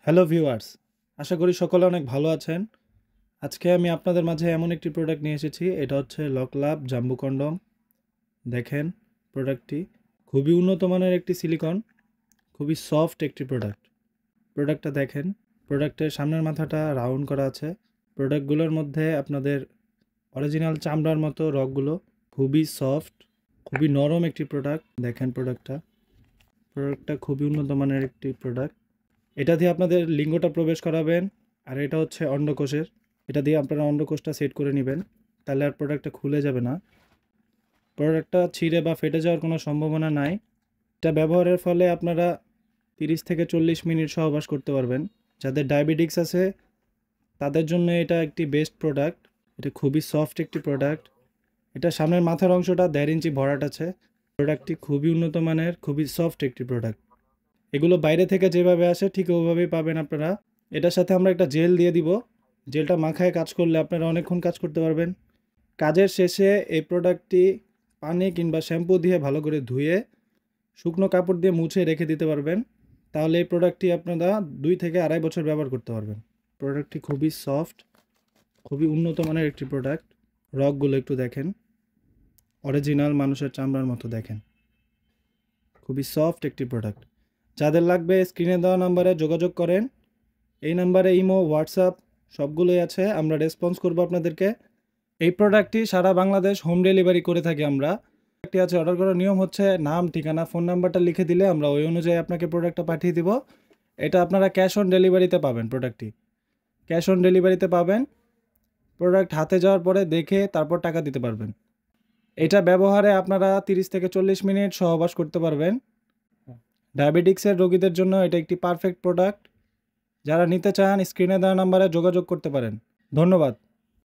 Hello viewers, আশা করি সকলে অনেক ভালো আছেন। আজকে আমি আপনাদের মাঝে এমন একটি প্রোডাক্ট নিয়ে এসেছি। এটা হচ্ছে লকলাভ জাম্বু কন্ডম। দেখেন প্রোডাক্টটি খুবই উন্নত মানের একটি সিলিকন, খুবই সফট একটি প্রোডাক্ট। প্রোডাক্টটা দেখেন, প্রোডাক্টের সামনের মাথাটা রাউন্ড করা আছে। প্রোডাক্টগুলোর মধ্যে আপনাদের অরিজিনাল চামড়ার মতো রগগুলো, খুবই সফট, খুবই নরম একটি প্রোডাক্ট। দেখেন প্রোডাক্টটা খুবই উন্নত মানের একটি প্রোডাক্ট। এটা দিয়ে আপনাদের লিঙ্গটা প্রবেশ করাবেন, আর এটা হচ্ছে অন্ডকোষের। এটা দিয়ে আপনারা অন্ডকোষটা সেট করে নেবেন, তাহলে আর প্রোডাক্টটা খুলে যাবে না। প্রোডাক্টটা ছিঁড়ে বা ফেটে যাওয়ার কোনো সম্ভাবনা নাই। এটা ব্যবহারের ফলে আপনারা 30 থেকে 40 মিনিট সহবাস করতে পারবেন। যাদের ডায়াবেটিক্স আছে তাদের জন্য এটা একটি বেস্ট প্রোডাক্ট। এটা খুবই সফট একটি প্রোডাক্ট। এটা সামনের মাথার অংশটা 1.5 ইঞ্চি ভরাট আছে। প্রোডাক্টটি খুবই উন্নত মানের, খুবই সফট একটি প্রোডাক্ট। এগুলো বাইরে থেকে যেভাবে আসে ঠিক ওভাবেই পাবেন আপনারা। এটার সাথে আমরা একটা জেল দিয়ে দিব। জেলটা মাখায় কাজ করলে আপনারা অনেকক্ষণ কাজ করতে পারবেন। কাজের শেষে এই প্রোডাক্টটি পানি কিংবা শ্যাম্পু দিয়ে ভালো করে ধুয়ে শুকনো কাপড় দিয়ে মুছে রেখে দিতে পারবেন। তাহলে এই প্রোডাক্টটি আপনারা 2 থেকে 2.5 বছর ব্যবহার করতে পারবেন। প্রোডাক্টটি খুবই সফট, খুবই উন্নত মানের একটি প্রোডাক্ট। রগগুলো একটু দেখেন, অরিজিনাল মানুষের চামড়ার মতো দেখেন। খুবই সফট একটি প্রোডাক্ট। যাদের লাগবে স্ক্রিনে দেওয়া নাম্বারে যোগাযোগ করেন। এই নাম্বারে ইমো, হোয়াটসঅ্যাপ সবগুলোই আছে, আমরা রেসপন্স করব আপনাদেরকে। এই প্রোডাক্টটি সারা বাংলাদেশ হোম ডেলিভারি করে থাকি আমরা। একটি আছে, অর্ডার করার নিয়ম হচ্ছে নাম, ঠিকানা, ফোন নাম্বারটা লিখে দিলে আমরা ওই অনুযায়ী আপনাকে প্রোডাক্টটা পাঠিয়ে দিব। এটা আপনারা ক্যাশ অন ডেলিভারিতে পাবেন। প্রোডাক্টটি ক্যাশ অন ডেলিভারিতে পাবেন। প্রোডাক্ট হাতে যাওয়ার পরে দেখে তারপর টাকা দিতে পারবেন। এটা ব্যবহারে আপনারা 30 থেকে 40 মিনিট সহবাস করতে পারবেন। ডায়াবেটিক্সের রোগীদের জন্য এটা একটি পারফেক্ট প্রোডাক্ট। যারা নিতে চান স্ক্রিনে দেওয়া নাম্বারে যোগাযোগ করতে পারেন। ধন্যবাদ।